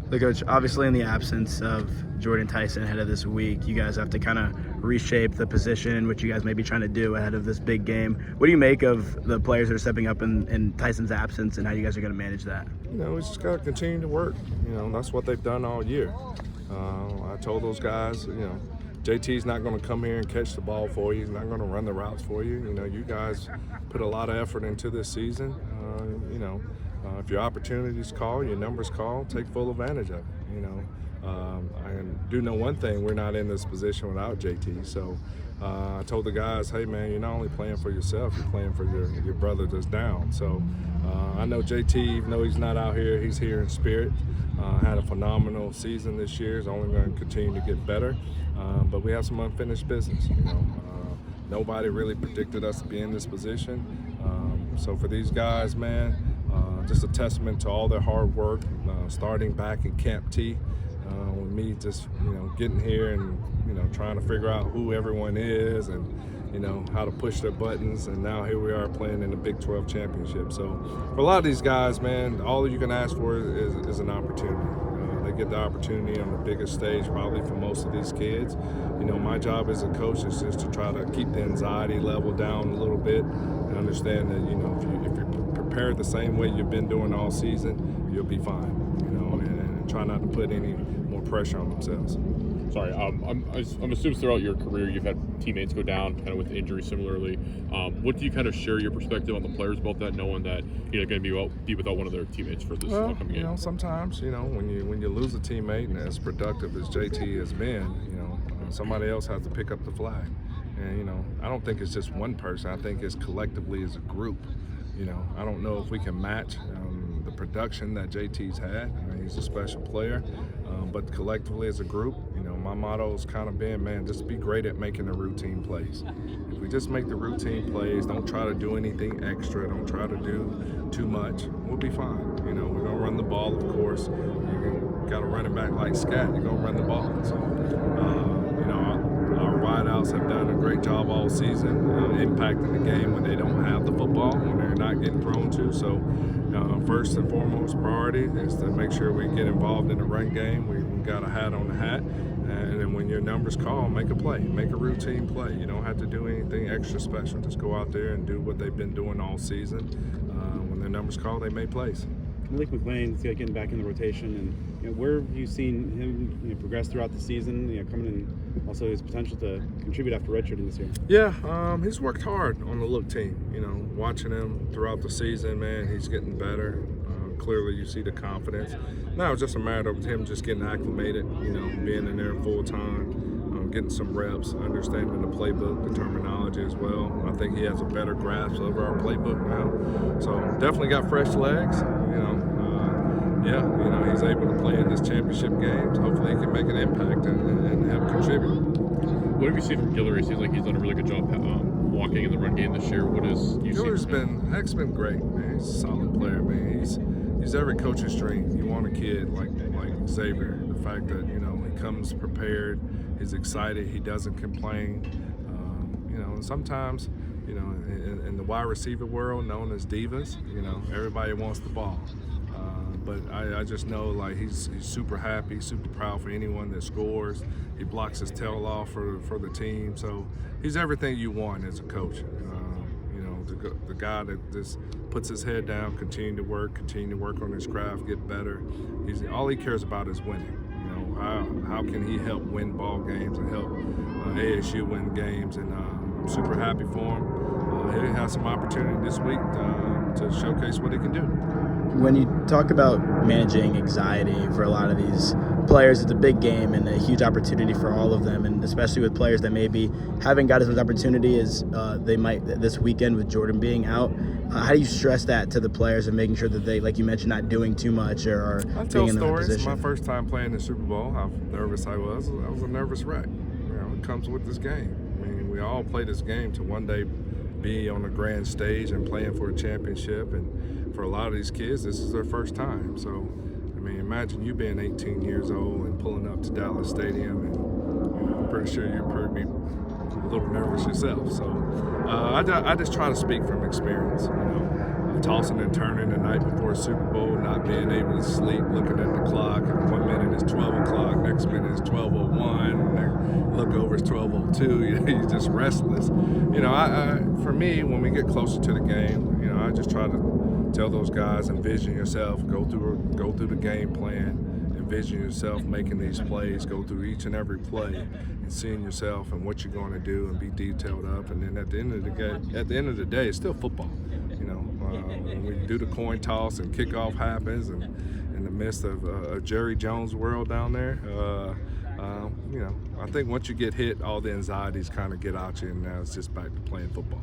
So, Coach, obviously in the absence of Jordan Tyson ahead of this week, you guys have to kind of reshape the position, which you guys may be trying to do ahead of this big game. What do you make of the players that are stepping up in Tyson's absence and how you guys are going to manage that? We just got to continue to work. That's what they've done all year. I told those guys, JT's not going to come here and catch the ball for you. He's not going to run the routes for you. You guys put a lot of effort into this season. If your opportunities call, your numbers call, take full advantage of it. I do know one thing: we're not in this position without JT. So I told the guys, hey man, you're not only playing for yourself, you're playing for your brother that's down. So I know JT, even though he's not out here, he's here in spirit. Had a phenomenal season this year. Is only going to continue to get better. But we have some unfinished business. Nobody really predicted us to be in this position. So for these guys, man, just a testament to all their hard work, starting back in Camp T, with me just getting here and trying to figure out who everyone is and how to push their buttons, and now here we are playing in the Big 12 championship. So for a lot of these guys, man, all you can ask for is an opportunity. They get the opportunity on the biggest stage probably for most of these kids. My job as a coach is just to try to keep the anxiety level down a little bit and understand that if you're prepared the same way you've been doing all season, you'll be fine. And try not to put any more pressure on themselves. Sorry, I'm assuming throughout your career you've had teammates go down kind of with injury similarly. What do you kind of share your perspective on the players about that, knowing that you're going to be without one of their teammates for this upcoming game? Sometimes when you lose a teammate and as productive as JT has been, somebody else has to pick up the flag. And I don't think it's just one person. I think it's collectively as a group. I don't know if we can match the production that JT's had. He's a special player, but collectively as a group, my motto has kind of been, man, just be great at making the routine plays. If we just make the routine plays, don't try to do anything extra, don't try to do too much, we'll be fine. We're gonna run the ball, of course. You got to run it back like scat. You're gonna run the ball. So, our wideouts have done a great job all season, impacting the game when they don't have the football, when they're not getting thrown to. So first and foremost priority is to make sure we get involved in the run game. We got a hat on the hat. And then when your numbers call, make a play, make a routine play. You don't have to do anything extra special. Just go out there and do what they've been doing all season. When their numbers call, they make plays. Malik McLean's getting back in the rotation, and where have you seen him progress throughout the season? Coming in, also his potential to contribute after redshirting this year. Yeah, he's worked hard on the look team. Watching him throughout the season, man, he's getting better. Clearly, you see the confidence. Now it's just a matter of him just getting acclimated. Being in there full time, getting some reps, understanding the playbook, the terminology as well. I think he has a better grasp of our playbook now. So definitely got fresh legs. He's able to play in this championship games. Hopefully, he can make an impact and help contribute. What have you seen from Guillory? It seems like he's done a really good job walking in the run game this year. What is you Guillory's been great, man. He's a solid player, man. He's every coach's dream. You want a kid like Xavier. The fact that he comes prepared, he's excited, he doesn't complain. And sometimes, in the wide receiver world, known as divas, everybody wants the ball. But I just know he's super happy, super proud for anyone that scores. He blocks his tail off for the team. So he's everything you want as a coach. The guy that just puts his head down, continue to work on his craft, get better. All he cares about is winning. How can he help win ball games and help ASU win games? And I'm super happy for him. He has some opportunity this week to showcase what he can do. When you talk about managing anxiety for a lot of these players, it's a big game and a huge opportunity for all of them, and especially with players that maybe haven't got as much opportunity as they might this weekend with Jordan being out. How do you stress that to the players and making sure that they, like you mentioned, not doing too much or are I being tell in the right stories. position? My first time playing the Super Bowl, how nervous I was. I was a nervous wreck. It comes with this game. We all play this game to one day be on the grand stage and playing for a championship. And for a lot of these kids, this is their first time. So, imagine you being 18 years old and pulling up to Dallas Stadium, and I'm pretty sure you'd probably be a little nervous yourself. So, I just try to speak from experience. Tossing and turning the night before Super Bowl, not being able to sleep, looking at the clock, and one too. You're just restless. You know, for me, when we get closer to the game, you know, I just try to tell those guys, envision yourself, go through the game plan, envision yourself making these plays, go through each and every play, and seeing yourself and what you're going to do, and be detailed up. And then at the end of the day, it's still football. You know, when we do the coin toss and kickoff happens, and in the midst of a Jerry Jones world down there, you know, I think once you get hit, all the anxieties kind of get out you, and now it's just back to playing football.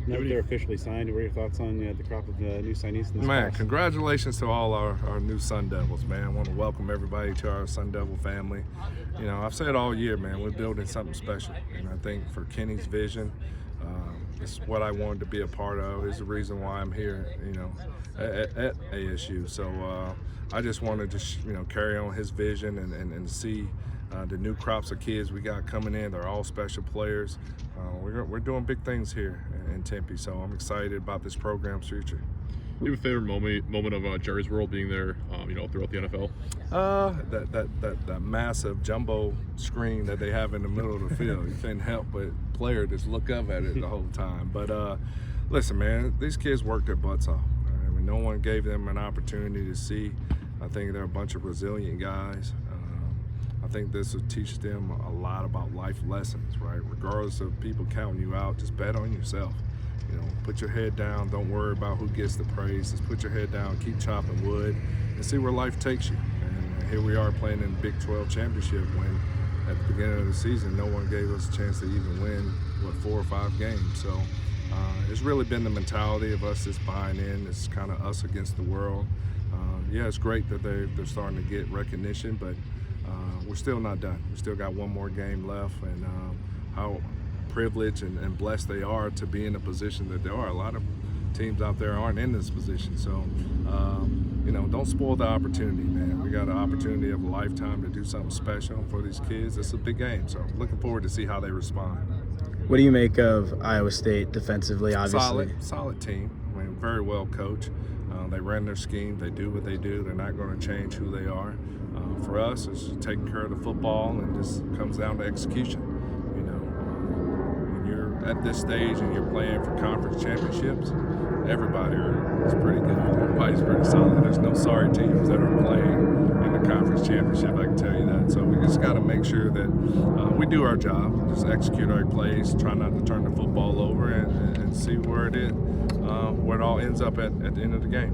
Now that they're officially signed, what are your thoughts on the crop of new signees in this Man, class? congratulations to all our new Sun Devils, man. I want to welcome everybody to our Sun Devil family. You know, I've said all year, man, we're building something special. And I think for Kenny's vision, it's what I wanted to be a part of. It's the reason why I'm here, you know, at ASU. So I just wanted to, you know, carry on his vision and see the new crops of kids we got coming in. They're all special players. We're doing big things here in Tempe, so I'm excited about this program's future. Do you have a favorite moment of Jerry's world being there, you know, throughout the NFL? That massive jumbo screen that they have in the middle of the field. You can't help but player just look up at it the whole time. But listen, man, these kids worked their butts off. I mean, no one gave them an opportunity to see. I think they're a bunch of resilient guys. I think this will teach them a lot about life lessons, right? Regardless of people counting you out, just bet on yourself. You know, put your head down. Don't worry about who gets the praise. Just put your head down, keep chopping wood, and see where life takes you. And here we are playing in the Big 12 championship when at the beginning of the season, no one gave us a chance to even win, 4 or 5 games. So it's really been the mentality of us just buying in. It's kind of us against the world. Yeah, it's great that they're starting to get recognition, but we're still not done. We still got one more game left, and how privileged and blessed they are to be in the position that they are. A lot of teams out there aren't in this position, so you know, don't spoil the opportunity, man. We got an opportunity of a lifetime to do something special for these kids. It's a big game, so looking forward to see how they respond. What do you make of Iowa State defensively? Obviously, solid team. I mean, very well coached. They ran their scheme. They do what they do. They're not going to change who they are. For us, it's taking care of the football, and just comes down to execution. You know, when you're at this stage and you're playing for conference championships, everybody is pretty good. Everybody's pretty solid. There's no sorry teams that are playing in the conference championship, I can tell you that. So we just got to make sure that we do our job, just execute our plays, try not to turn the football over, and see where it all ends up at the end of the game.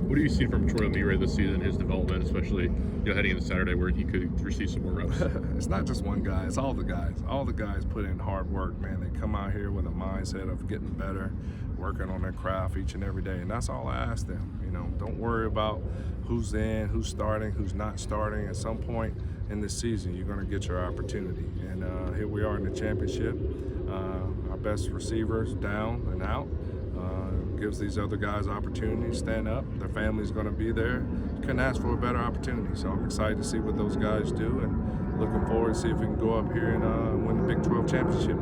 What do you see from Troy O'Meara this season, his development, especially, you know, heading into Saturday where he could receive some more reps? It's not just one guy, it's all the guys. All the guys put in hard work, man. They come out here with a mindset of getting better, working on their craft each and every day, and that's all I ask them. You know, don't worry about who's in, who's starting, who's not starting. At some point in this season, you're going to get your opportunity, and here we are in the championship. Our best receivers down and out. Gives these other guys opportunities, stand up. Their family's going to be there. You couldn't ask for a better opportunity. So I'm excited to see what those guys do, and looking forward to see if we can go up here and win the Big 12 championship.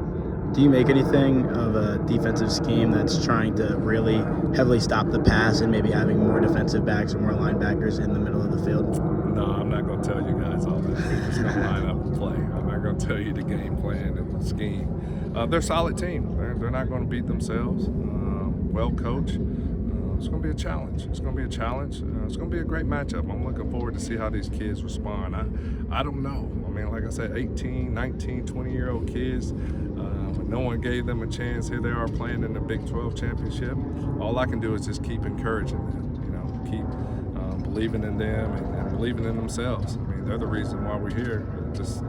do you make anything of a defensive scheme that's trying to really heavily stop the pass and maybe having more defensive backs or more linebackers in the middle of the field? No, I'm not going to tell you guys all that. We're just going to line up and play. I'm not going to tell you the game plan and the scheme. They're a solid team. They're not going to beat themselves. Well coached. It's going to be a challenge. It's going to be a challenge. It's going to be a great matchup. I'm looking forward to see how these kids respond. I don't know. I mean, like I said, 18, 19, 20-year-old kids, when no one gave them a chance, here they are playing in the Big 12 championship. All I can do is just keep encouraging them, keep believing in them and believing in themselves. I mean, they're the reason why we're here. Just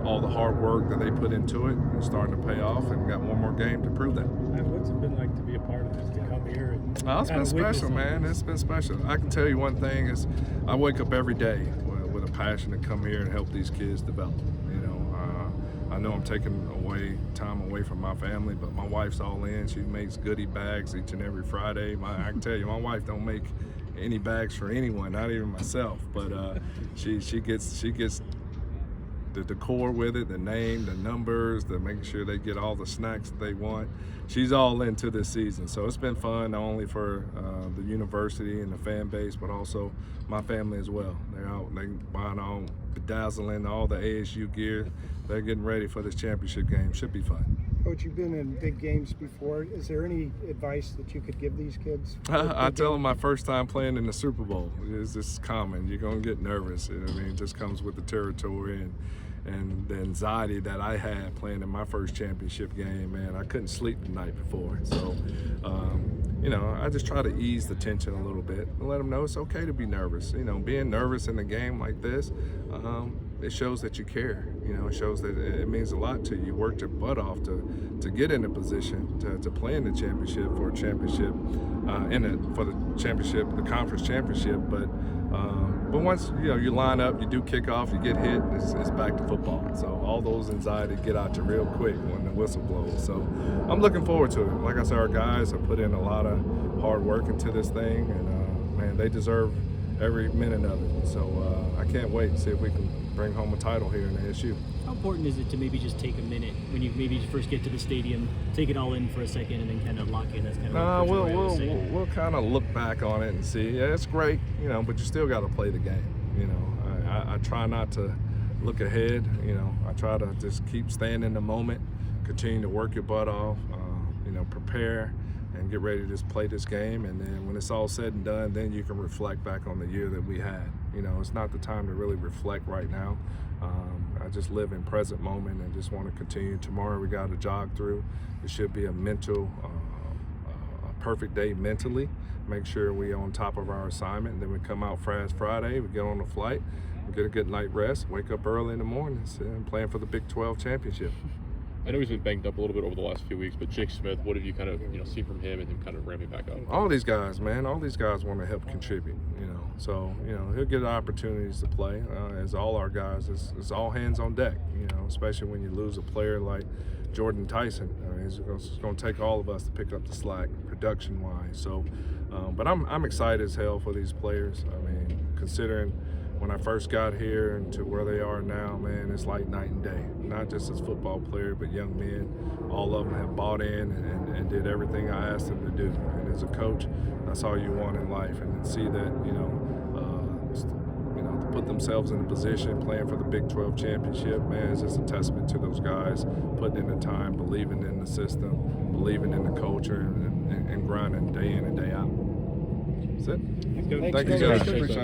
all the hard work that they put into it is starting to pay off, and we got one more game to prove that. And what's it been like to be a part of this, to come here? It's been special, man. It's been special. I can tell you one thing is I wake up every day with a passion to come here and help these kids develop. I know I'm taking time away from my family, but my wife's all in. She makes goodie bags each and every Friday. I can tell you, my wife don't make any bags for anyone, not even myself. But she gets the decor with it, the name, the numbers, the making sure they get all the snacks that they want. She's all into this season, so it's been fun not only for the university and the fan base, but also my family as well. They're out, they buying all bedazzling, all the ASU gear. They're getting ready for this championship game. Should be fun. Coach, you've been in big games before. Is there any advice that you could give these kids? I tell them my first time playing in the Super Bowl is just common. You're gonna get nervous. I mean, it just comes with the territory and the anxiety that I had playing in my first championship game. Man, I couldn't sleep the night before. So, you know, I just try to ease the tension a little bit and let them know it's okay to be nervous. You know, being nervous in a game like this, it shows that you care. You know, it shows that it means a lot to you. You worked your butt off to get in a position to play in the championship for a championship, for the championship, the conference championship. But once you line up, you do kick off, you get hit, it's back to football. So all those anxiety get out you real quick when the whistle blows. So I'm looking forward to it. Like I said, our guys have put in a lot of hard work into this thing, and man, they deserve every minute of it. So I can't wait to see if we can bring home a title here in ASU. How important is it to maybe just take a minute when you maybe first get to the stadium, take it all in for a second, and then kind of lock in? That's kind of we'll kind of look back on it and see. Yeah, it's great, you know, but you still got to play the game. You know, I try not to look ahead. You know, I try to just keep staying in the moment, continue to work your butt off. You know, prepare and get ready to just play this game, and then when it's all said and done, then you can reflect back on the year that we had. You know, it's not the time to really reflect right now. I just live in present moment and just want to continue. Tomorrow we got to jog through. It should be a perfect day mentally. Make sure we on top of our assignment, and then we come out Friday, we get on the flight, we get a good night rest, wake up early in the morning and plan for the Big 12 championship. I know he's been banged up a little bit over the last few weeks, but Jake Smith, what have you kind of seen from him and him kind of ramping back up? All these guys, man, all these guys want to help contribute. So he'll get opportunities to play. As all our guys, it's all hands on deck. Especially when you lose a player like Jordan Tyson. It's going to take all of us to pick up the slack, production-wise. So, but I'm excited as hell for these players. I mean, considering when I first got here and to where they are now, man, it's like night and day. Not just as football player, but young men. All of them have bought in and did everything I asked them to do. And as a coach, that's all you want in life. And to see that, to put themselves in a position playing for the Big 12 championship, man, it's just a testament to those guys putting in the time, believing in the system, believing in the culture, and grinding day in and day out. That's it. Thanks, Thank you, guys.